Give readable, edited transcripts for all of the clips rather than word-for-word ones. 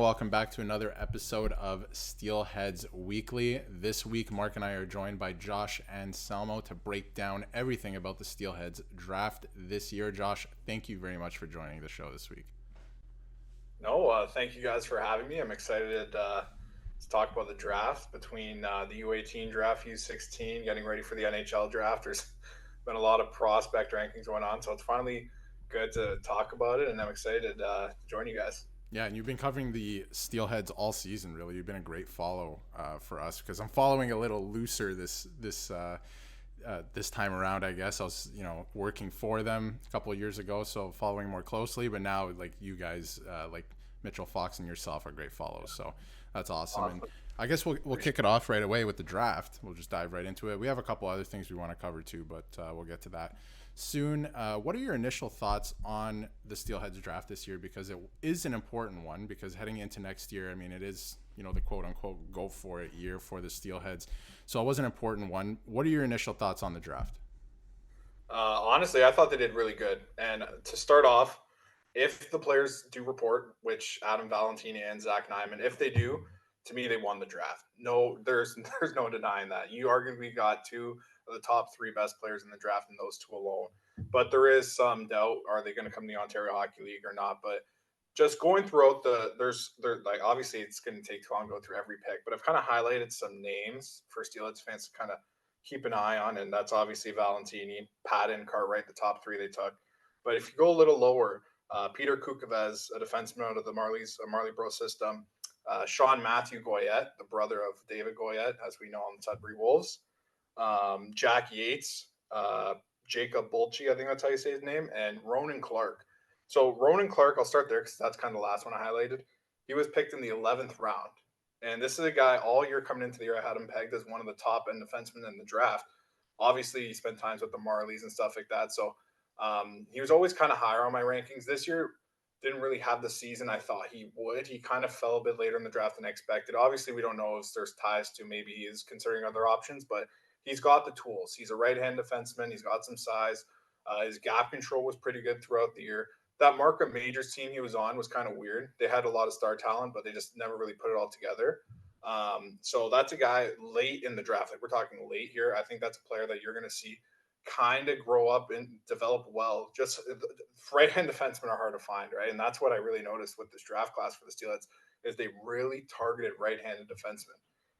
welcome back to another episode of Steelheads Weekly. This week, Mark and I are joined by Josh and Anselmo to break down everything about the Steelheads draft this year. Josh, thank you very much for joining the show this week. No, thank you guys for having me. I'm excited to talk about the draft between the U18 draft, U16, getting ready for the NHL draft. There's been a lot of prospect rankings going on, so it's finally good to talk about it, and I'm excited to join you guys. Yeah, and you've been covering the Steelheads all season. Really, you've been a great follow for us because I'm following a little looser this time around. I guess I was working for them a couple of years ago, so following more closely. But now, like you guys, like Mitchell Fox and yourself, are great follows. So that's awesome. And I guess we'll kick it off right away with the draft. We'll just dive right into it. We have a couple other things we want to cover too, but we'll get to that soon. What are your initial thoughts on the Steelheads draft this year? Because it is an important one. Because heading into next year, I mean, it is the quote unquote go for it year for the Steelheads. So it was an important one. What are your initial thoughts on the draft? Honestly, I thought they did really good. And to start off, if the players do report, which Adam Valentini and Zach Nyman, if they do, to me they won the draft. No, there's no denying that. You arguably got two of the top three best players in the draft, and those two alone. But there is some doubt: are they going to come to the Ontario Hockey League or not? But just going throughout there's like obviously it's going to take too long to go through every pick, but I've kind of highlighted some names for Steelheads fans to kind of keep an eye on, and that's obviously Valentini, Patton, Cartwright, the top three they took. But if you go a little lower, Peter Kukovez, a defenseman out of the Marley Bro system, Sean Matthew Goyette, the brother of David Goyette, as we know on the Sudbury Wolves, Jack Yates, Jacob Bolchi, I think that's how you say his name, and Ronan Clark. So Ronan Clark, I'll start there because that's kind of the last one I highlighted. He was picked in the 11th round. And this is a guy all year coming into the year, I had him pegged as one of the top end defensemen in the draft. Obviously, he spent times with the Marlies and stuff like that. So he was always kind of higher on my rankings. This year, didn't really have the season I thought he would. He kind of fell a bit later in the draft than expected. Obviously, we don't know if there's ties to maybe he is considering other options, but he's got the tools. He's a right-hand defenseman. He's got some size. His gap control was pretty good throughout the year. That Markham Majors team he was on was kind of weird. They had a lot of star talent, but they just never really put it all together. So that's a guy late in the draft. Like we're talking late here. I think that's a player that you're going to see kind of grow up and develop well. Just right-hand defensemen are hard to find, right? And that's what I really noticed with this draft class for the Steelheads is they really targeted right-handed defensemen.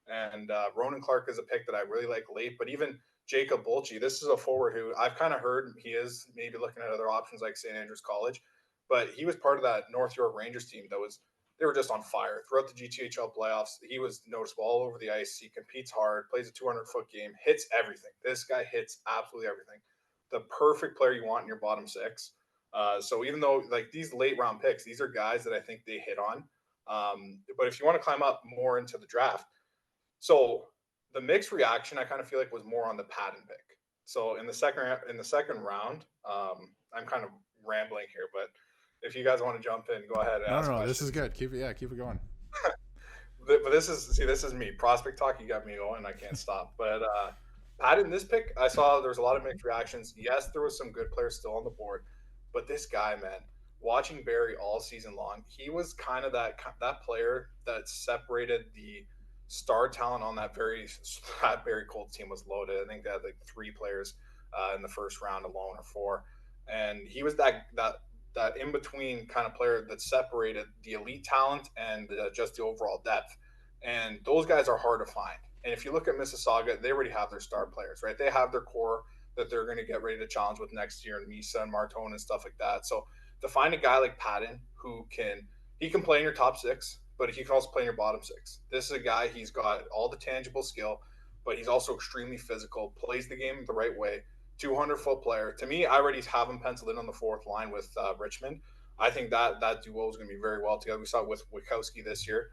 And Ronan Clark is a pick that I really like late, but even Jacob Bolchi, this is a forward who I've kind of heard he is maybe looking at other options like St. Andrews College, but he was part of that North York Rangers team that was they were just on fire throughout the GTHL playoffs. He was noticeable all over the ice. He competes hard, plays a 200-foot game, hits everything. This guy hits absolutely everything. The perfect player you want in your bottom six. So even though like these late round picks, these are guys that I think they hit on. But if you want to climb up more into the draft, so the mixed reaction I kind of feel like was more on the Patton pick. So in the second round, I'm kind of rambling here, but if you guys want to jump in, go ahead and No, ask no, no. This is questions. good. Keep it going. But this is me. Prospect talk, you got me going. I can't stop. But Patton, this pick, I saw there was a lot of mixed reactions. Yes, there was some good players still on the board, but this guy, man, watching Barry all season long, he was kind of that player that separated the star talent on that very Colts team was loaded. I think they had like three players in the first round alone or four, and he was that in between kind of player that separated the elite talent and just the overall depth. And those guys are hard to find. And if you look at Mississauga, they already have their star players, right? They have their core that they're going to get ready to challenge with next year, and Misa and Martone and stuff like that. So to find a guy like Patton who he can play in your top six, but he can also play in your bottom six. This is a guy, he's got all the tangible skill, but he's also extremely physical, plays the game the right way, 200-foot player. To me, I already have him penciled in on the fourth line with Richmond. I think that duo is going to be very well together. We saw it with Wachowski this year.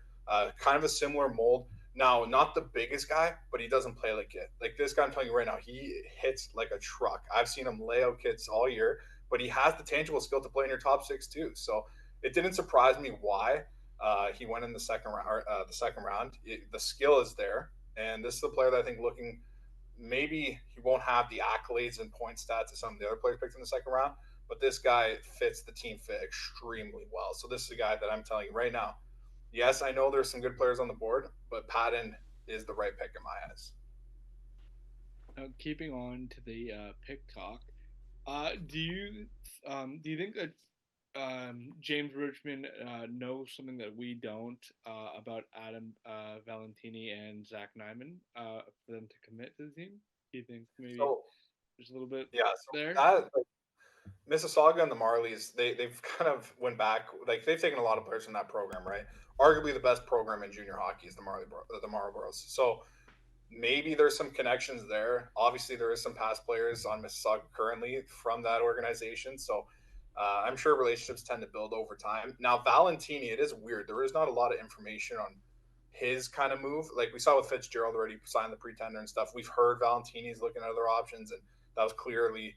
Kind of a similar mold. Now, not the biggest guy, but he doesn't play like it. Like this guy I'm telling you right now, he hits like a truck. I've seen him lay out kids all year, but he has the tangible skill to play in your top six too. So it didn't surprise me why he went in the second round. The skill is there, and this is the player that I think looking maybe he won't have the accolades and point stats of some of the other players picked in the second round, but this guy fits the team fit extremely well. So this is a guy that I'm telling you right now, yes, I know there's some good players on the board, but Patton is the right pick in my eyes. Keeping on to the pick talk, do you think that James Richmond knows something that we don't about Adam Valentini and Zach Nyman for them to commit to the team? Do you think maybe So there's a little bit yeah, so there? that like, Mississauga and the Marlies, they've kind of went back. Like they've taken a lot of players from that program, right? Arguably the best program in junior hockey is the Marlboros. So maybe there's some connections there. Obviously, there is some past players on Mississauga currently from that organization. So I'm sure relationships tend to build over time. Now, Valentini, it is weird. There is not a lot of information on his kind of move. Like we saw with Fitzgerald already signed the pretender and stuff. We've heard Valentini's looking at other options, and that was clearly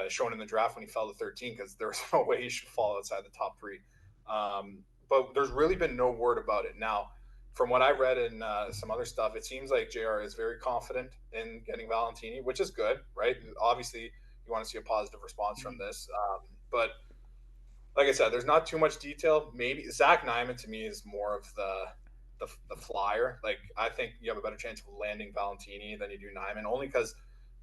shown in the draft when he fell to 13 because there was no way he should fall outside the top three. But there's really been no word about it. Now, from what I read in some other stuff, it seems like JR is very confident in getting Valentini, which is good, right? Obviously, you want to see a positive response from Mm-hmm. this. But like I said, there's not too much detail. Maybe Zach Nyman to me is more of the flyer. Like I think you have a better chance of landing Valentini than you do Nyman, only because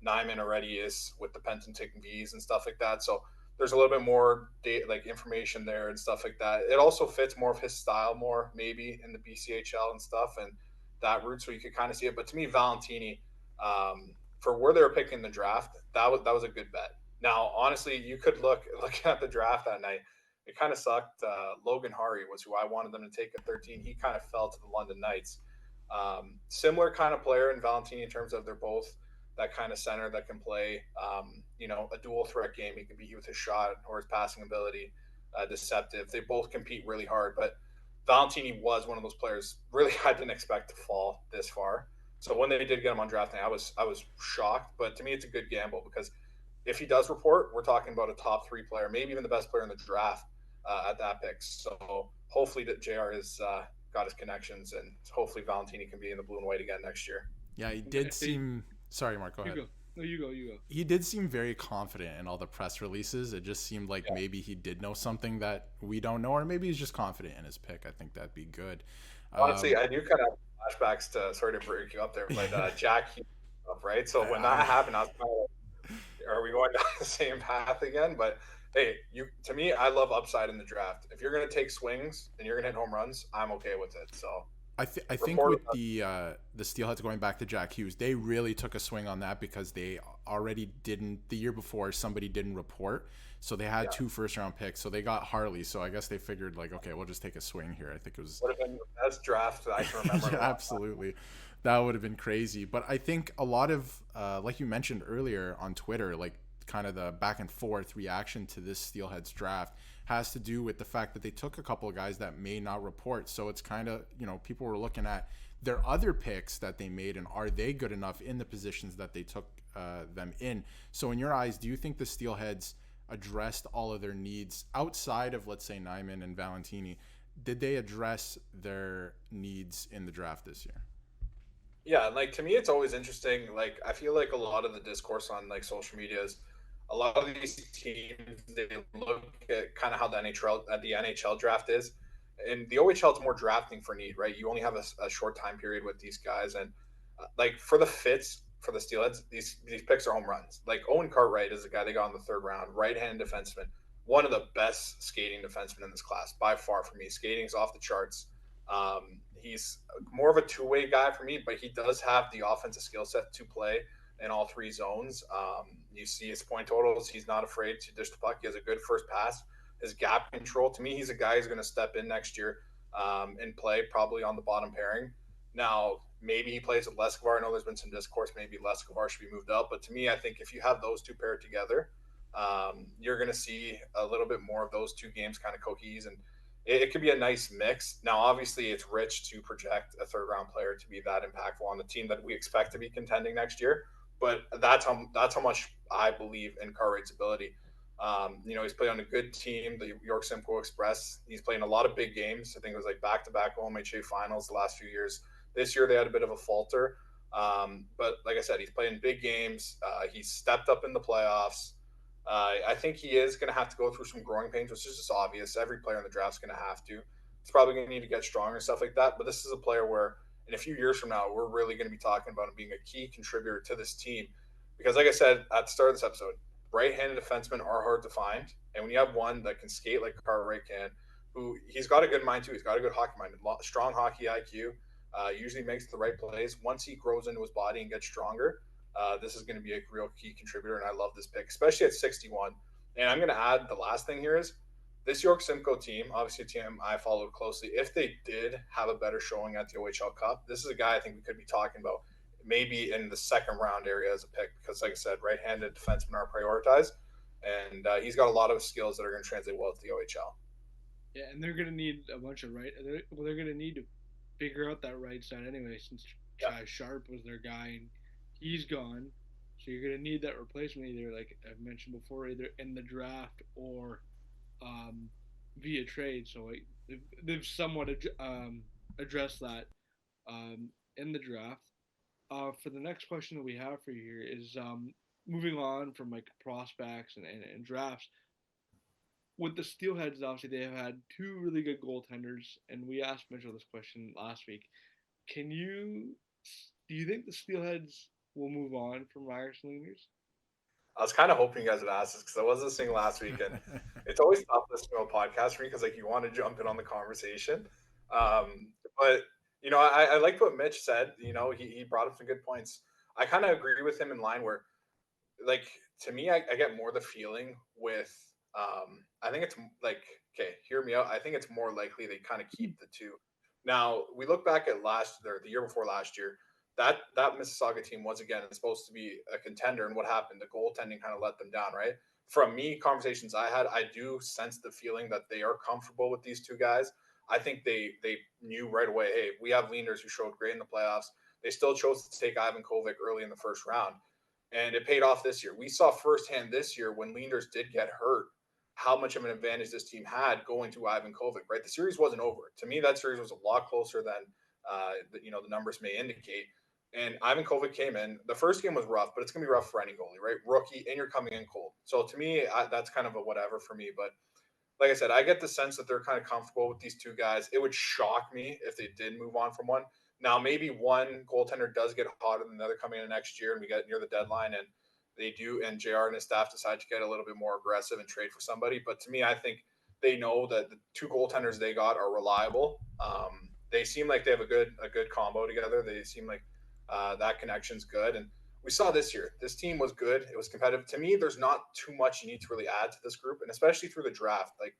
Nyman already is with the Penton V's and stuff like that. So there's a little bit more like information there and stuff like that. It also fits more of his style more maybe in the BCHL and stuff and that route, so you could kind of see it. But to me, Valentini, for where they were picking the draft, that was a good bet. Now, honestly, you could looking at the draft that night, it kind of sucked. Logan Hari was who I wanted them to take at 13. He kind of fell to the London Knights. Similar kind of player in Valentini in terms of they're both that kind of center that can play, a dual threat game. He can beat you with his shot or his passing ability, deceptive. They both compete really hard, but Valentini was one of those players. Really, I didn't expect to fall this far. So when they did get him on draft night, I was shocked. But to me, it's a good gamble because if he does report, we're talking about a top three player, maybe even the best player in the draft at that pick. So hopefully that JR has got his connections, and hopefully Valentini can be in the blue and white again next year. Yeah, he And did if they, seem. Sorry, Mark. Go you ahead. go. No, you go. You go. He did seem very confident in all the press releases. It just seemed like Yeah. maybe he did know something that we don't know, or maybe he's just confident in his pick. I think that'd be good. Honestly, Um, I do kind of have flashbacks to, sorry to break you up there, but yeah, Jack Hughes stuff, right? So when I, that happened, I was kind of like, are we going down the same path again? But hey, you to me, I love upside in the draft. If you're going to take swings and you're going to hit home runs, I'm okay with it. So I think report. with the Steelheads going back to Jack Hughes, they really took a swing on that because they already didn't the year before somebody didn't report, so they had Yeah, two first round picks, so they got Harley. So I guess they figured like, okay, we'll just take a swing here. I think it was would have been the best draft that I can remember in yeah, a long time. absolutely. That would have been crazy. But I think a lot of, like you mentioned earlier on Twitter, like kind of the back and forth reaction to this Steelheads draft has to do with the fact that they took a couple of guys that may not report. So it's kind of, people were looking at their other picks that they made and are they good enough in the positions that they took them in. So in your eyes, do you think the Steelheads addressed all of their needs outside of, let's say, Nyman and Valentini? Did they address their needs in the draft this year? Yeah, and like to me, it's always interesting. Like I feel like a lot of the discourse on like social media is a lot of these teams they look at kind of how the NHL draft is, and the OHL is more drafting for need, right? You only have a short time period with these guys, and like for the fits for the Steelheads, these picks are home runs. Like Owen Cartwright is the guy they got in the third round, right-hand defenseman, one of the best skating defensemen in this class by far for me. Skating's off the charts. He's more of a two-way guy for me, but he does have the offensive skill set to play in all three zones. You see his point totals. He's not afraid to dish the puck. He has a good first pass. His gap control, to me, he's a guy who's going to step in next year and play probably on the bottom pairing. Now, maybe he plays with Lescovar. I know there's been some discourse. Maybe Lescovar should be moved up. But to me, I think if you have those two paired together, you're going to see a little bit more of those two games kind of cohese, and it could be a nice mix. Now, obviously, it's rich to project a third round player to be that impactful on the team that we expect to be contending next year. But that's how much I believe in Cartwright's ability. He's played on a good team, the York Simcoe Express. He's playing a lot of big games. I think it was like back-to-back OMHA finals the last few years. This year they had a bit of a falter, but like I said, he's playing big games. He's stepped up in the playoffs. I think he is going to have to go through some growing pains, which is just obvious. Every player in the draft is going to have to He's probably going to need to get stronger and stuff like that. But this is a player where in a few years from now, we're really going to be talking about him being a key contributor to this team. Because, like I said at the start of this episode, right-handed defensemen are hard to find, and when you have one that can skate like Cartwright can, who he's got a good mind too. He's got a good hockey mind, strong hockey IQ. Usually makes the right plays. Once he grows into his body and gets stronger, this is going to be a real key contributor. And I love this pick, especially at 61. And I'm going to add the last thing here is this York Simcoe team, obviously a team I followed closely. If they did have a better showing at the OHL Cup, this is a guy I think we could be talking about maybe in the second round area as a pick because, like I said, right-handed defensemen are prioritized, and he's got a lot of skills that are going to translate well to the OHL. Yeah, and they're gonna need a bunch of they're gonna need to figure out that right side anyway, since Chaz Sharp was their guy and he's gone. So you're gonna need that replacement either, like I've mentioned before, either in the draft or um, via trade. So like they've somewhat addressed that in the draft. For the next question that we have for you here is moving on from like prospects and drafts. With the Steelheads, obviously they have had two really good goaltenders, and we asked Mitchell this question last week. Can you do you think the Steelheads will move on from Ryerson Leaders? I was kind of hoping you guys would ask this because I was listening last week, and it's always tough listening to a podcast for me because like you want to jump in on the conversation. But I liked what Mitch said. He brought up some good points. I kind of agree with him in line where, like, to me, I get more the feeling with. I think it's like, okay, hear me out. I think it's more likely they kind of keep the two. Now we look back at the year before last year. That Mississauga team was again supposed to be a contender, and what happened? The goaltending kind of let them down, right? From me, conversations I had, I do sense the feeling that they are comfortable with these two guys. I think they knew right away, hey, we have leaners who showed great in the playoffs. They still chose to take Ivan Kovic early in the first round, and it paid off this year. We saw firsthand this year when leaners did get hurt how much of an advantage this team had going to Ivan Kovic, right? The series wasn't over. To me, that series was a lot closer than the numbers may indicate. And Ivan Kovic came in. The first game was rough, but it's going to be rough for any goalie, right? Rookie, and you're coming in cold. So to me, that's kind of a whatever for me. But like I said, I get the sense that they're kind of comfortable with these two guys. It would shock me if they did move on from one. Now, maybe one goaltender does get hotter than the other coming in next year, and we get near the deadline, and they do, and JR and his staff decide to get a little bit more aggressive and trade for somebody. But to me, I think they know that the two goaltenders they got are reliable. They seem like they have a good combo together. They seem like that connection's good, and we saw this year. This team was good. It was competitive. To me, there's not too much you need to really add to this group, and especially through the draft. Like,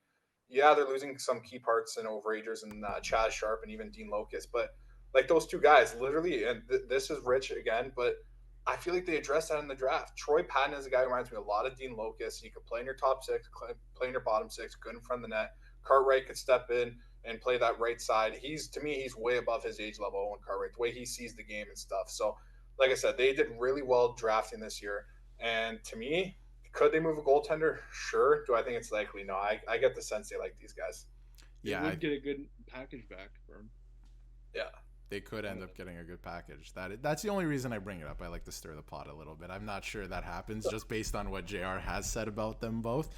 yeah, they're losing some key parts and overagers and Chaz Sharp and even Dean Locust, but like those two guys, literally, and this is Rich again, but I feel like they addressed that in the draft. Troy Patton is a guy who reminds me a lot of Dean Locust. He could play in your top six, play in your bottom six, good in front of the net. Cartwright could step in and play that right side. To me, he's way above his age level, Owen Cartwright, the way he sees the game and stuff. So, like I said, they did really well drafting this year. And to me, could they move a goaltender? Sure. Do I think it's likely? No. I get the sense they like these guys. They would get a good package back for him. Yeah. They could end up getting a good package. That's the only reason I bring it up. I like to stir the pot a little bit. I'm not sure that happens just based on what JR has said about them both.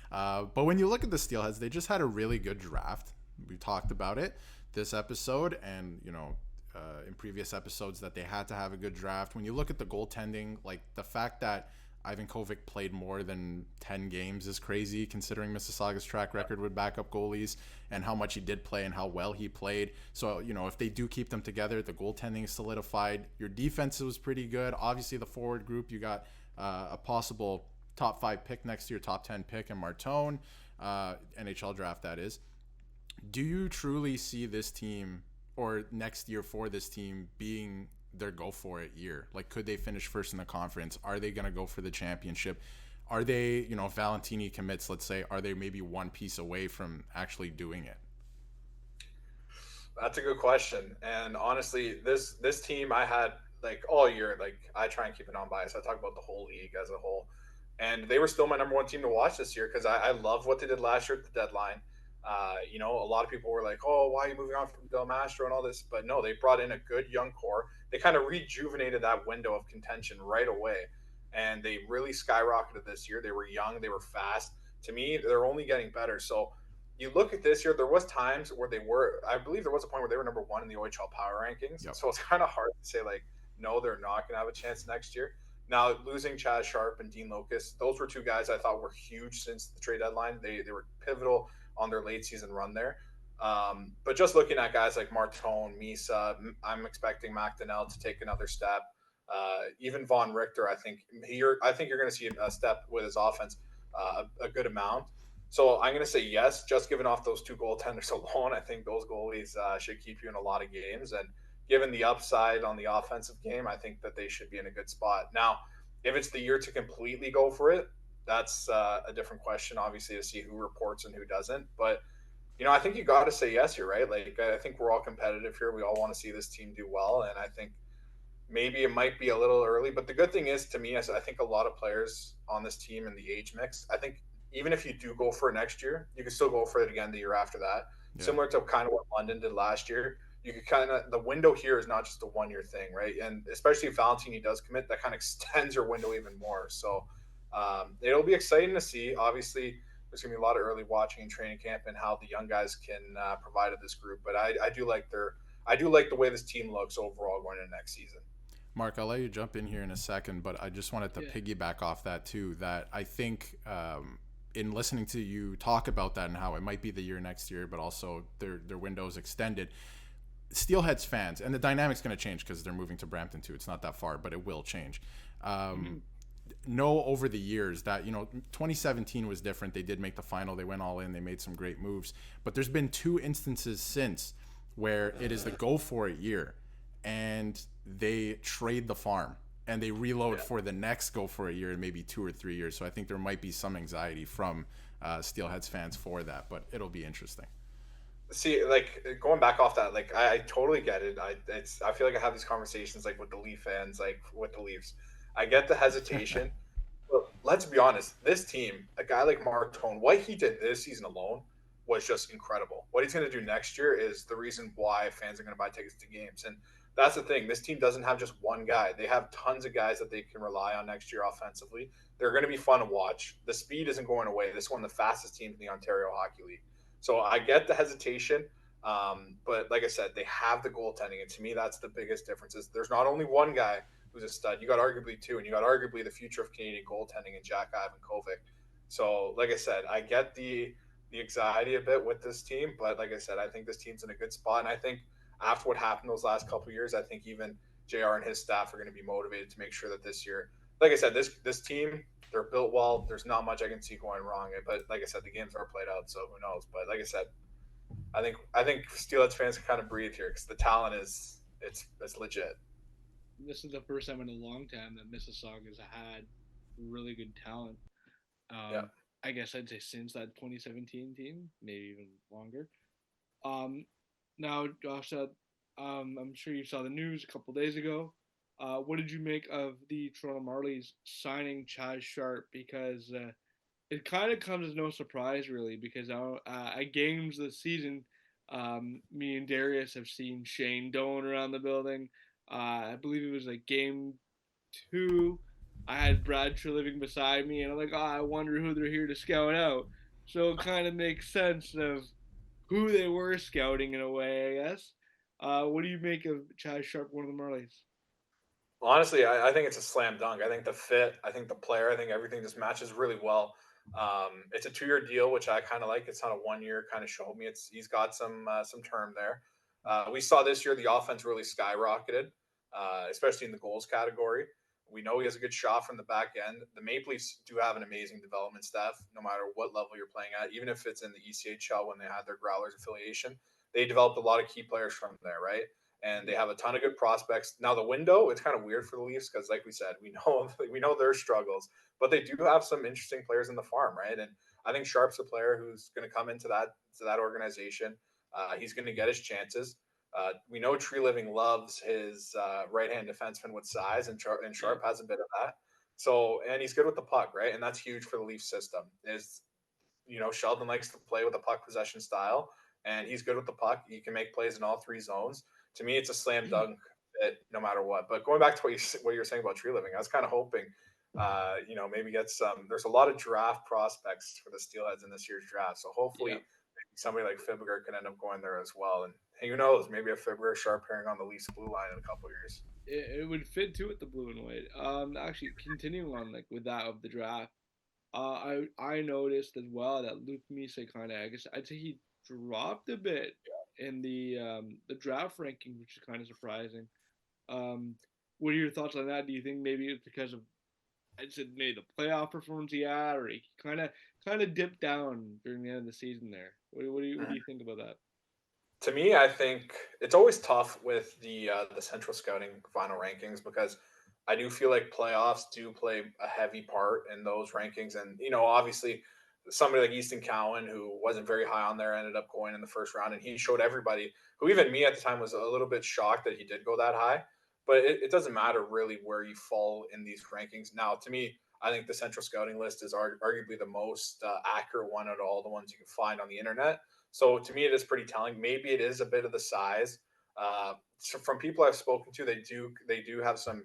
But when you look at the Steelheads, they just had a really good draft. We talked about it this episode, and in previous episodes that they had to have a good draft. When you look at the goaltending, like the fact that Ivan Kovic played more than 10 games is crazy considering Mississauga's track record with backup goalies and how much he did play and how well he played. So, if they do keep them together, the goaltending is solidified. Your defense was pretty good. Obviously, the forward group, you got a possible top 5 pick next year, top 10 pick in Martone, NHL draft, that is. Do you truly see this team or next year for this team being their go for it year? Like, could they finish first in the conference? Are they going to go for the championship? Are they, if Valentini commits, let's say, are they maybe one piece away from actually doing it? That's a good question. And honestly, this team I had like all year, like I try and keep it unbiased. I talk about the whole league as a whole. And they were still my number one team to watch this year because I love what they did last year at the deadline. A lot of people were like, "Oh, why are you moving on from Del Mastro and all this?" But no, they brought in a good young core. They kind of rejuvenated that window of contention right away, and they really skyrocketed this year. They were young, they were fast. To me, they're only getting better. So you look at this year, there was times where I believe there was a point where they were number one in the OHL power rankings. Yep. So it's kind of hard to say like, no, they're not going to have a chance next year. Now losing Chaz Sharp and Dean Locust, those were two guys I thought were huge since the trade deadline. They were pivotal on their late season run there. But just looking at guys like Martone, Misa, I'm expecting McDonnell to take another step. Even Von Richter, I think you're going to see a step with his offense, a good amount. So I'm going to say yes, just given off those two goaltenders alone. I think those goalies should keep you in a lot of games. And given the upside on the offensive game, I think that they should be in a good spot. Now, if it's the year to completely go for it, that's a different question, obviously, to see who reports and who doesn't. But, I think you got to say yes here, right? Like, I think we're all competitive here. We all want to see this team do well. And I think maybe it might be a little early, but the good thing is to me, I think a lot of players on this team in the age mix, I think even if you do go for it next year, you can still go for it again the year after that. Yeah. Similar to kind of what London did last year. You could the window here is not just a 1 year thing, right? And especially if Valentini does commit, that kind of extends your window even more. So it'll be exciting to see. Obviously, there's going to be a lot of early watching in training camp and how the young guys can provide to this group. But I do like the way this team looks overall going into next season. Mark, I'll let you jump in here in a second, but I just wanted to piggyback off that too, that I think in listening to you talk about that and how it might be the year next year, but also their window's extended, Steelheads fans, and the dynamic's going to change because they're moving to Brampton too. It's not that far, but it will change. Know over the years that, 2017 was different. They did make the final. They went all in. They made some great moves. But there's been 2 instances since where it is the go for it year, and they trade the farm and they reload for the next go for a year in maybe 2 or 3 years. So I think there might be some anxiety from Steelheads fans for that, but it'll be interesting. See, like going back off that, like I totally get it. I feel like I have these conversations like with the Leaf fans, like with the Leafs. I get the hesitation. But let's be honest, this team, a guy like Martone, what he did this season alone was just incredible. What he's going to do next year is the reason why fans are going to buy tickets to games. And that's the thing. This team doesn't have just one guy. They have tons of guys that they can rely on next year offensively. They're going to be fun to watch. The speed isn't going away. This is one of the fastest teams in the Ontario Hockey League. So I get the hesitation. But like I said, they have the goaltending. And to me, that's the biggest difference is there's not only one guy who's a stud. You got arguably 2, and you got arguably the future of Canadian goaltending in Jack Ivankovic. So like I said, I get the anxiety a bit with this team, but like I said, I think this team's in a good spot. And I think after what happened those last couple of years, I think even JR and his staff are going to be motivated to make sure that this year, like I said, this team, they're built well. There's not much I can see going wrong. But like I said, the games are played out, so who knows? But like I said, I think Steelheads fans can kind of breathe here because the talent it's legit. This is the first time in a long time that Mississauga's had really good talent. I guess I'd say since that 2017 team, maybe even longer. Now, Josh, I'm sure you saw the news a couple days ago. What did you make of the Toronto Marlies signing Chaz Sharp? Because it kind of comes as no surprise, really, because at games this season, me and Darius have seen Shane Doan around the building. I believe it was like game 2. I had Brad living beside me, and I'm like, I wonder who they're here to scout out. So it kind of makes sense of who they were scouting in a way, I guess. What do you make of Chaz Sharp, one of the Marlies? Honestly, I think it's a slam dunk. I think the fit, I think the player, I think everything just matches really well. It's a 2 year deal, which I kind of like. It's not a 1 year kind of show me. He's got some term there. We saw this year the offense really skyrocketed, especially in the goals category. We know he has a good shot from the back end. The Maple Leafs do have an amazing development staff, no matter what level you're playing at. Even if it's in the ECHL when they had their Growlers affiliation, they developed a lot of key players from there, right? And they have a ton of good prospects. Now the window, it's kind of weird for the Leafs because, like we said, we know their struggles, but they do have some interesting players in the farm, right? And I think Sharp's a player who's going to come into that organization. He's going to get his chances. We know Tree Living loves his right-hand defenseman with size, and Sharp has a bit of that. So, and he's good with the puck, right? And that's huge for the Leaf system. Sheldon likes to play with a puck possession style, and he's good with the puck. He can make plays in all 3 zones. To me, it's a slam dunk fit no matter what. But going back to what you're saying about Tree Living, I was kind of hoping, maybe get some. There's a lot of draft prospects for the Steelheads in this year's draft, so hopefully maybe somebody like Fibber could end up going there as well. And hey, who knows? Maybe a Fibber sharp pairing on the Leafs blue line in a couple years. It would fit too with the blue and white. Actually, continuing on like with that of the draft, I noticed as well that Luke Misa kind of, I guess I'd say he dropped a bit in the draft ranking, which is kind of surprising. Um, what are your thoughts on that? Do you think maybe it's because of I said maybe the playoff performance he had, or he kind of dipped down during the end of the season there? What do you think about that? To me, I think it's always tough with the central scouting final rankings because I do feel like playoffs do play a heavy part in those rankings, and obviously somebody like Easton Cowan who wasn't very high on there ended up going in the first round, and he showed everybody who even me at the time was a little bit shocked that he did go that high. But it doesn't matter really where you fall in these rankings. Now, to me, I think the central scouting list is arguably the most accurate one out of all the ones you can find on the internet. So to me, it is pretty telling. Maybe it is a bit of the size. So from people I've spoken to, they do have some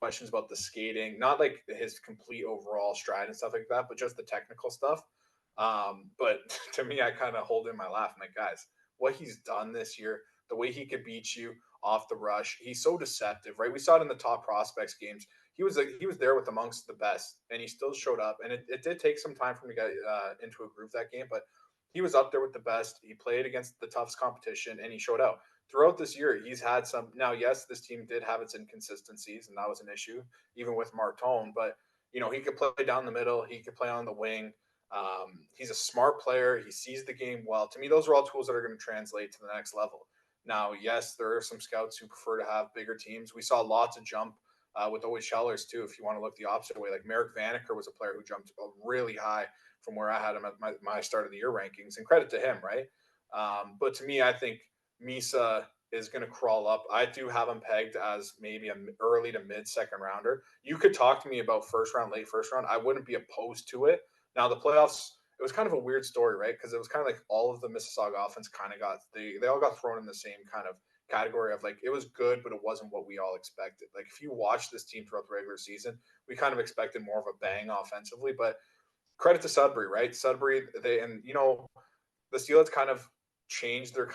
questions about the skating, not like his complete overall stride and stuff like that, but just the technical stuff. But to me, I kind of hold in my laugh. I'm like, guys, what he's done this year, the way he could beat you off the rush, he's so deceptive, right? We saw it in the top prospects games. He was there with amongst the best, and he still showed up. And it did take some time for him to get into a groove that game, but he was up there with the best. He played against the toughest competition, and he showed out. Throughout this year, he's had some. Now, yes, this team did have its inconsistencies, and that was an issue, even with Martone. But he could play down the middle. He could play on the wing. He's a smart player. He sees the game well. To me, those are all tools that are going to translate to the next level. Now, yes, there are some scouts who prefer to have bigger teams. We saw lots of jump with OHLers too. If you want to look the opposite way, like Merrick Vanacker was a player who jumped really high from where I had him at my start of the year rankings, and credit to him, right? But to me, I think Misa is going to crawl up. I do have him pegged as maybe an early to mid second rounder. You could talk to me about first round, late first round. I wouldn't be opposed to it. Now the playoffs, it was kind of a weird story, right? Because it was kind of like all of the Mississauga offense kind of they all got thrown in the same kind of category of like it was good, but it wasn't what we all expected. Like if you watch this team throughout the regular season, we kind of expected more of a bang offensively, but credit to Sudbury, right? Sudbury, the Steelheads kind of changed their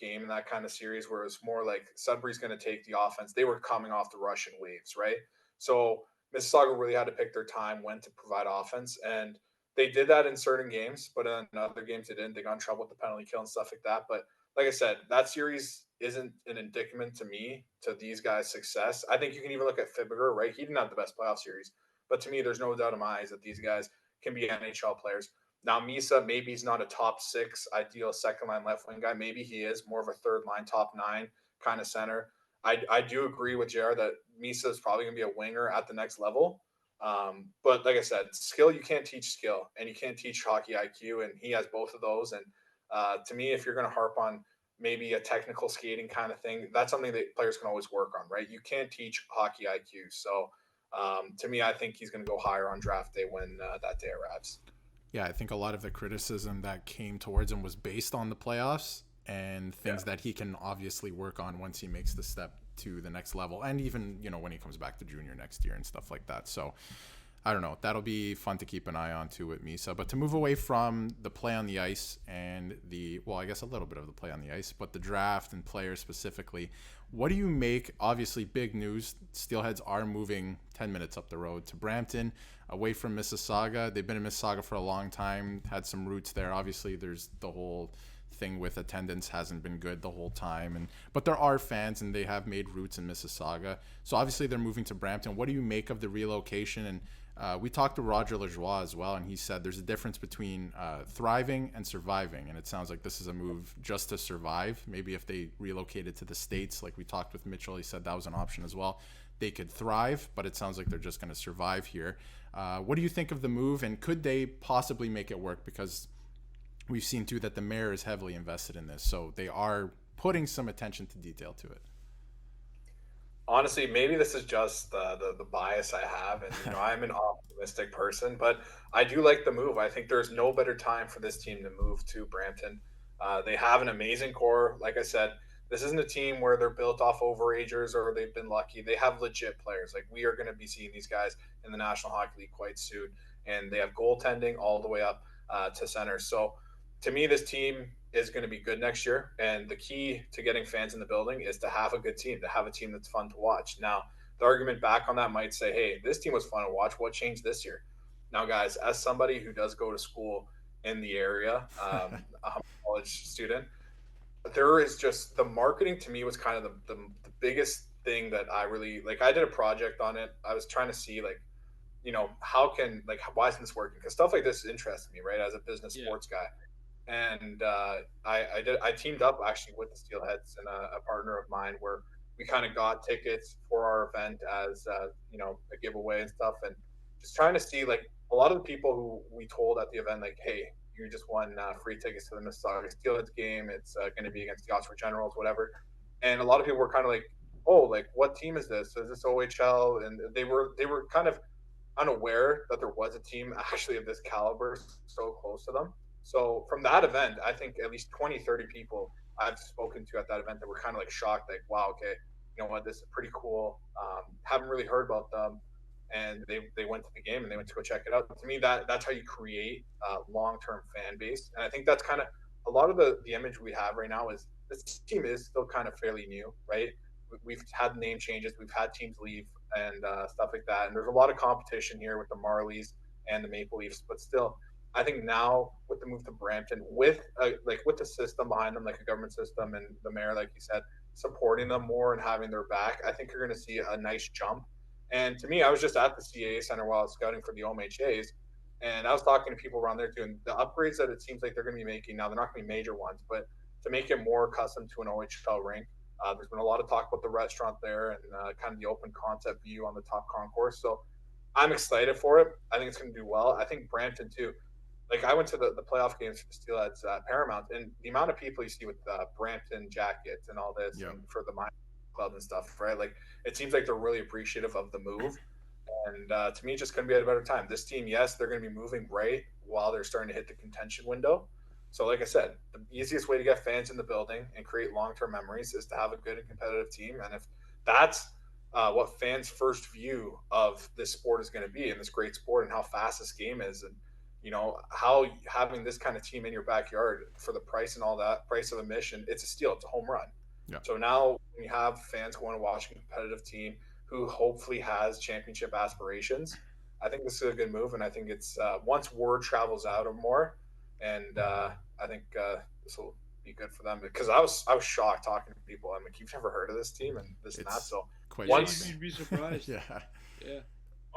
game in that kind of series where it was more like Sudbury's going to take the offense. They were coming off the Russian waves, right? So Mississauga really had to pick their time when to provide offense, and they did that in certain games, but in other games they didn't. They got in trouble with the penalty kill and stuff like that. But like I said, that series isn't an indictment to me to these guys' success. I think you can even look at Fibber, right? He didn't have the best playoff series, but to me, there's no doubt in my eyes that these guys can be NHL players. Now, Misa, maybe he's not a top six ideal second line left wing guy. Maybe he is more of a third line, top nine kind of center. I do agree with JR that Misa is probably going to be a winger at the next level. But like I said, skill, you can't teach skill, and you can't teach hockey IQ, and he has both of those. And to me, if you're going to harp on maybe a technical skating kind of thing, that's something that players can always work on, right? You can't teach hockey IQ. So to me, I think he's going to go higher on draft day when that day arrives. Yeah, I think a lot of the criticism that came towards him was based on the playoffs and things that he can obviously work on once he makes the step to the next level, and even when he comes back to junior next year and stuff like that. So I don't know, that'll be fun to keep an eye on too with Misa. But to move away from the play on the ice and I guess a little bit of the play on the ice, but the draft and players specifically, what do you make? Obviously big news, Steelheads are moving 10 minutes up the road to Brampton, away from Mississauga. They've been in Mississauga for a long time, had some roots there. Obviously there's the whole thing with attendance hasn't been good the whole time, but there are fans and they have made roots in Mississauga. So obviously they're moving to Brampton. What do you make of the relocation? And we talked to Roger Lajoie as well, and he said there's a difference between thriving and surviving, and it sounds like this is a move just to survive. Maybe if they relocated to the States, like we talked with Mitchell, he said that was an option as well. They could thrive, but it sounds like they're just going to survive here. What do you think of the move, and could they possibly make it work? Because we've seen too that the mayor is heavily invested in this, so they are putting some attention to detail to it. Honestly, maybe this is just the bias I have, and I'm an optimistic person, but I do like the move. I think there's no better time for this team to move to Brampton. They have an amazing core. Like I said, this isn't a team where they're built off overagers or they've been lucky. They have legit players. Like we are going to be seeing these guys in the National Hockey League quite soon, and they have goaltending all the way up to center. So to me, this team is going to be good next year. And the key to getting fans in the building is to have a good team, to have a team that's fun to watch. Now, the argument back on that might say, hey, this team was fun to watch. What changed this year? Now, guys, as somebody who does go to school in the area, a college student, there is just the marketing to me was kind of the biggest thing that I really like. I did a project on it. I was trying to see like, how can like why isn't this working? Because stuff like this interests me, right? As a business Yeah. sports guy, and I teamed up actually with the Steelheads and a partner of mine where we kind of got tickets for our event as a giveaway and stuff, and just trying to see like a lot of the people who we told at the event like, hey, you just won free tickets to the Mississauga Steelheads game. It's going to be against the Oxford Generals, whatever. And a lot of people were kind of like, oh, like what team is this? Is this OHL? And they were kind of unaware that there was a team actually of this caliber so close to them. So from that event, I think at least 20, 30 people I've spoken to at that event that were kind of like shocked, like, wow, okay, you know what, this is pretty cool. Haven't really heard about them. And they went to the game and they went to go check it out. To me, that's how you create a long-term fan base. And I think that's kind of a lot of the image we have right now is this team is still kind of fairly new, right? We've had name changes, we've had teams leave and stuff like that. And there's a lot of competition here with the Marlies and the Maple Leafs, but still, I think now with the move to Brampton, with with the system behind them, like a government system, and the mayor, like you said, supporting them more and having their back, I think you're going to see a nice jump. And to me, I was just at the CAA Center while I was scouting for the OMHAs, and I was talking to people around there too. And the upgrades that it seems like they're going to be making now, they're not going to be major ones, but to make it more accustomed to an OHL rink, there's been a lot of talk about the restaurant there and kind of the open concept view on the top concourse. So I'm excited for it. I think it's going to do well. I think Brampton too. Like I went to the playoff games for the Steelheads at Paramount, and the amount of people you see with Brampton jackets and all this, Yep. and for the minor club and stuff, right? Like it seems like they're really appreciative of the move. And to me, it's just going to be at a better time. This team, yes, they're going to be moving right while they're starting to hit the contention window. So, like I said, the easiest way to get fans in the building and create long-term memories is to have a good and competitive team. And if that's what fans' first view of this sport is going to be, and this great sport, and how fast this game is, and how having this kind of team in your backyard for the price and all that price of admission, it's a steal, it's a home run. Yeah. So now when you have fans going to watch a competitive team who hopefully has championship aspirations, I think this is a good move, and I think it's once word travels out or more, and I think this will be good for them because I was shocked talking to people. I'm like, you've never heard of this team and this and that. It's So quite Yeah, once you'd be surprised. yeah. Yeah.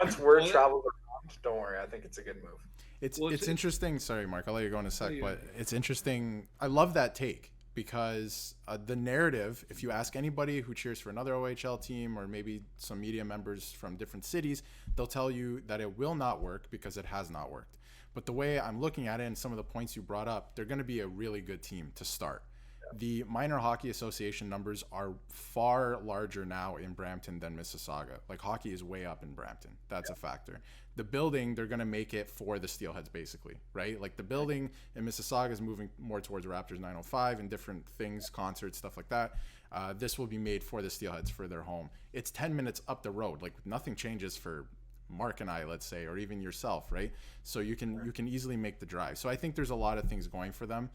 once word Well, travels around, don't worry, I think it's a good move. It's interesting. Sorry, Mark. I'll let you go in a sec. Yeah. But it's interesting. I love that take because the narrative. If you ask anybody who cheers for another OHL team or maybe some media members from different cities, they'll tell you that it will not work because it has not worked. But the way I'm looking at it and some of the points you brought up, they're going to be a really good team to start. The Minor Hockey Association numbers are far larger now in Brampton than Mississauga. Like hockey is way up in Brampton. That's a factor. The building, they're going to make it for the Steelheads basically, right? Like the building in Mississauga is moving more towards Raptors 905 and different things, concerts, stuff like that. This will be made for the Steelheads for their home. It's 10 minutes up the road. Like nothing changes for Mark and I, let's say, or even yourself, right? So you can easily make the drive. So I think there's a lot of things going for them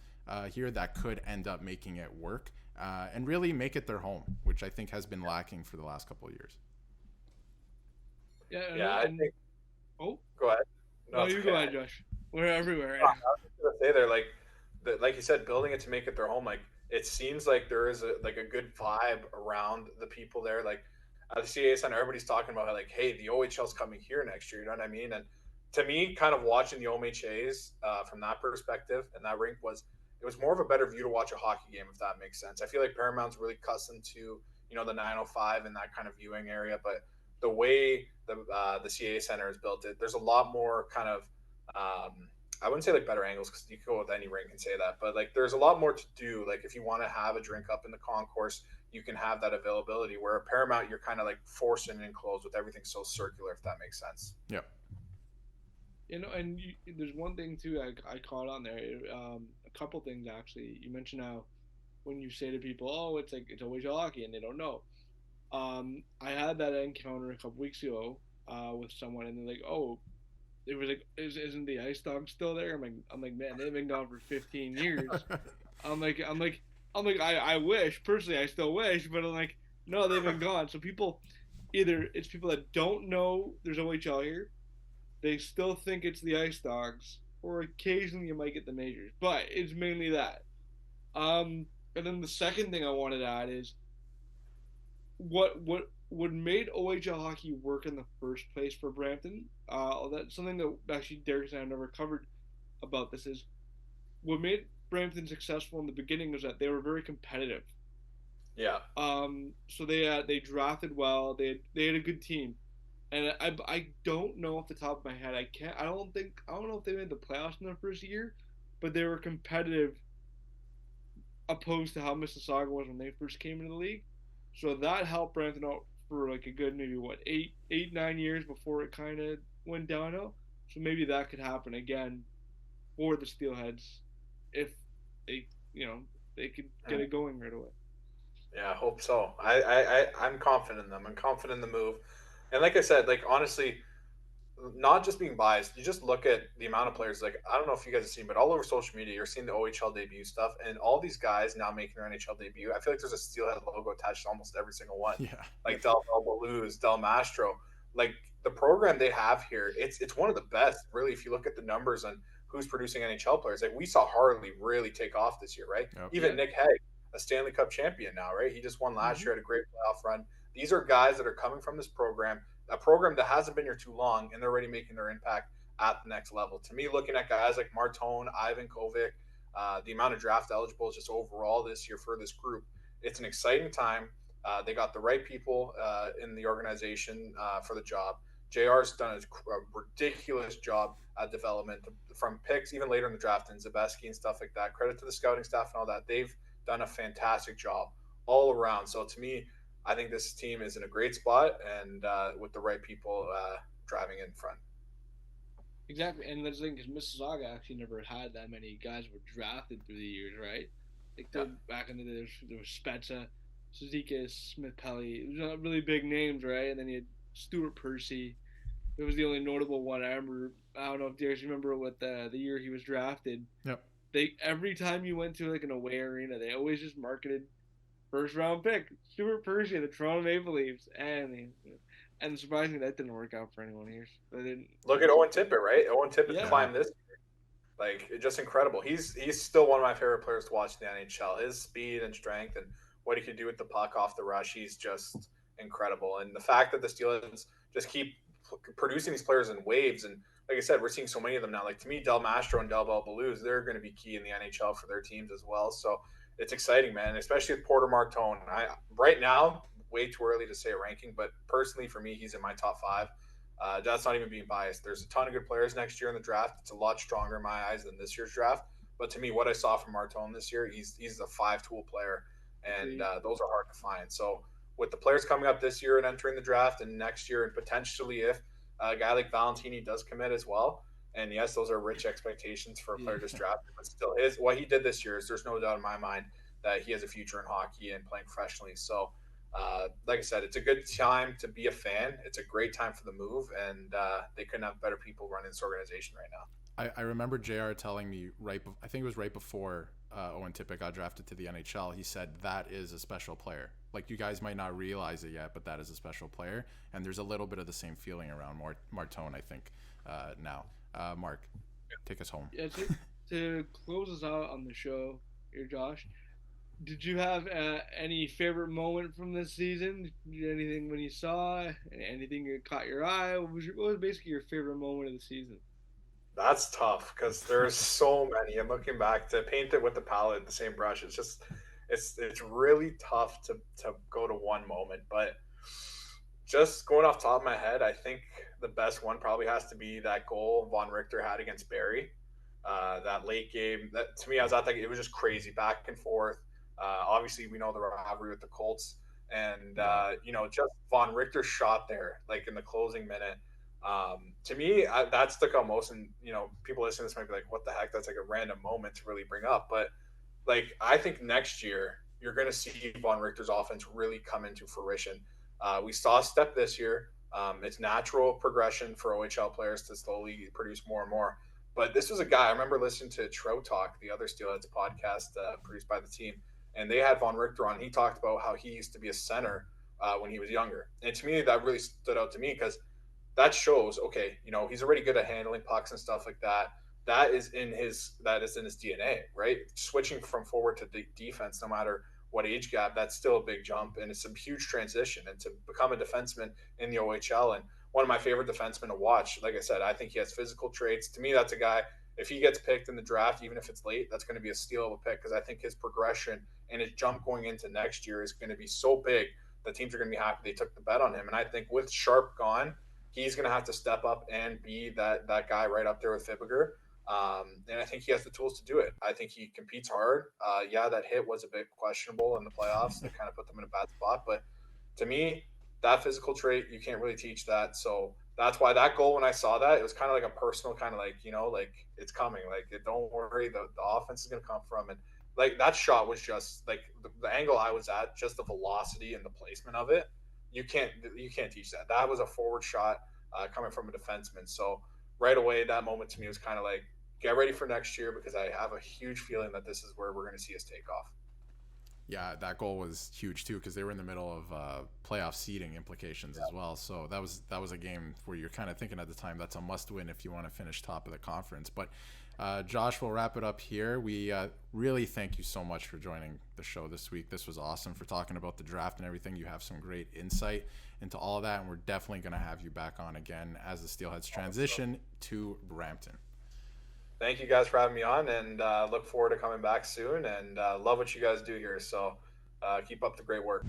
here that could end up making it work and really make it their home, which I think has been lacking for the last couple of years. Yeah, I think. Oh, Go ahead. no, it's you okay. go ahead, Josh. We're everywhere. I was just gonna say there, like you said, building it to make it their home. Like it seems like there is a good vibe around the people there. Like at the CAA Center, everybody's talking about like, hey, the OHL's coming here next year. You know what I mean? And to me, kind of watching the OMHAs from that perspective and that rink it was more of a better view to watch a hockey game, if that makes sense. I feel like Paramount's really accustomed to the 905 and that kind of viewing area, but the way the CAA Center is built, there's a lot more kind of I wouldn't say like better angles because you can go with any rink and say that, but like there's a lot more to do. Like if you want to have a drink up in the concourse, you can have that availability. Where at Paramount, you're kind of like forced and enclosed with everything so circular, if that makes sense. Yeah. And there's one thing too I caught on there. A couple things actually. You mentioned how when you say to people, "Oh, it's always hockey," and they don't know. I had that encounter a couple weeks ago with someone, and they're like, "Oh, it was like, isn't the Ice Dog still there? I'm like, man, they've been gone for 15 years. I'm like, I'm like, I wish personally, I still wish, but I'm like, no, they've been gone. So people, either it's people that don't know there's OHL here, they still think it's the Ice Dogs, or occasionally you might get the majors, but it's mainly that. Um, and then the second thing I wanted to add is what made OHL hockey work in the first place for Brampton. That's something that actually Darius and I have never covered about this is what made Brampton successful in the beginning was that they were very competitive. Yeah. So they drafted well. They had a good team, and I don't know off the top of my head. I don't know if they made the playoffs in their first year, but they were competitive opposed to how Mississauga was when they first came into the league. So that helped Brampton out for like a good maybe what 9 years before it kind of went downhill. So maybe that could happen again for the Steelheads if they they could get it going right away. Yeah, I hope so. I'm confident in them. I'm confident in the move. And like I said, like honestly, not just being biased, you just look at the amount of players. Like I don't know if you guys have seen, but all over social media, you're seeing the OHL debut stuff, and all these guys now making their NHL debut. I feel like there's a Steelhead logo attached to almost every single one. Yeah. Like Del Baluz, Del Mastro. Like the program they have here, it's one of the best. Really, if you look at the numbers and who's producing NHL players, like we saw Harley really take off this year, right? Yep. Even Nick Hague, a Stanley Cup champion now, right? He just won last Mm-hmm. year, had a great playoff run. These are guys that are coming from this program, a program that hasn't been here too long, and they're already making their impact at the next level. To me, looking at guys like Martone, Ivan Kovic, the amount of draft eligibles just overall this year for this group, it's an exciting time. They got the right people in the organization for the job. JR's done a ridiculous job at development from picks even later in the draft and Zabeski and stuff like that. Credit to the scouting staff and all that. They've done a fantastic job all around. So to me, I think this team is in a great spot and with the right people driving in front. Exactly, and that's the thing because Mississauga actually never had that many guys were drafted through the years, right? Like Yeah. back in the day, there was Spezza, Suzuki, Smith Pelly. It was not really big names, right? And then you had Stuart Percy. It was the only notable one I remember. I don't know if you remember what the year he was drafted. Yep. They every time you went to like an away arena, they always just marketed first round pick Stuart Percy, the Toronto Maple Leafs, and surprisingly that didn't work out for anyone here. They didn't. Look at Owen Tippett, right? Owen Tippett Yeah. climbed this. Like just incredible. He's still one of my favorite players to watch in the NHL. His speed and strength and what he could do with the puck off the rush, he's just incredible. And the fact that the Steelers just keep producing these players in waves, and like I said, we're seeing so many of them now. Like to me, Del Mastro and Del Baluz, they're going to be key in the NHL for their teams as well. So it's exciting, man. Especially with Porter Martone. I right now, way too early to say a ranking, but personally for me, he's in my top five. That's not even being biased. There's a ton of good players next year in the draft. It's a lot stronger in my eyes than this year's draft. But to me, what I saw from Martone this year, he's a five-tool player, and those are hard to find. So with the players coming up this year and entering the draft, and next year, and potentially if a guy like Valentini does commit as well, and yes, those are rich expectations for a player just drafted, but still, what he did this year is there's no doubt in my mind that he has a future in hockey and playing professionally. So like I said, it's a good time to be a fan. It's a great time for the move, and they couldn't have better people running this organization right now. I remember JR telling me I think it was right before Owen Tippett got drafted to the NHL. He said that is a special player. Like you guys might not realize it yet, but that is a special player. And there's a little bit of the same feeling around Martone, I think, now. Mark, take us home. Yeah, to close us out on the show here, Josh, did you have any favorite moment from this season? Anything when you saw? Anything that caught your eye? What was basically your favorite moment of the season? That's tough because there's so many. And looking back to paint it with the palette, the same brush, it's just it's really tough to go to one moment. But just going off the top of my head, I think the best one probably has to be that goal Von Richter had against Barrie. That late game, that to me, I was at that. It was just crazy back and forth. Obviously, we know the rivalry with the Colts, and just Von Richter's shot there, like in the closing minute. To me, that stuck out most. And people listening to this might be like, "What the heck?" That's like a random moment to really bring up, but like I think next year you're going to see Von Richter's offense really come into fruition. We saw a step this year. It's natural progression for OHL players to slowly produce more and more. But this was a guy, I remember listening to Trout Talk, the other Steelheads podcast produced by the team, and they had Von Richter on. He talked about how he used to be a center when he was younger. And to me, that really stood out to me because that shows, okay, he's already good at handling pucks and stuff like that. That is in his DNA, right? Switching from forward to defense, no matter what age gap, that's still a big jump, and it's a huge transition. And to become a defenseman in the OHL, and one of my favorite defensemen to watch, like I said, I think he has physical traits. To me, that's a guy, if he gets picked in the draft, even if it's late, that's going to be a steal of a pick, because I think his progression and his jump going into next year is going to be so big that teams are going to be happy they took the bet on him. And I think with Sharp gone, he's going to have to step up and be that guy right up there with Fibberger. And I think he has the tools to do it. I think he competes hard. Yeah, that hit was a bit questionable in the playoffs. That kind of put them in a bad spot. But to me, that physical trait, you can't really teach that. So that's why that goal, when I saw that, it was kind of like a personal kind of like, like it's coming. Like, don't worry, the offense is going to come from. And like that shot was just like the angle I was at, just the velocity and the placement of it. You can't teach that. That was a forward shot coming from a defenseman. So right away, that moment to me was kind of like, get ready for next year, because I have a huge feeling that this is where we're going to see us take off. Yeah, that goal was huge too, because they were in the middle of playoff seeding implications as well. So that was a game where you're kind of thinking at the time that's a must-win if you want to finish top of the conference. But Josh, we'll wrap it up here. We really thank you so much for joining the show this week. This was awesome, for talking about the draft and everything. You have some great insight into all of that, and we're definitely going to have you back on again as the Steelheads transition to Brampton. Thank you guys for having me on, and look forward to coming back soon, and love what you guys do here. So keep up the great work.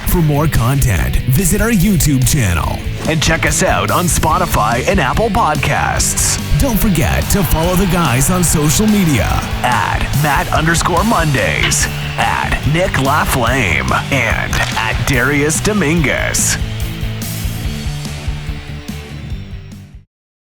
For more content, visit our YouTube channel and check us out on Spotify and Apple Podcasts. Don't forget to follow the guys on social media at Matt_Mondays, at Nick LaFlame, and at Darius Dominguez.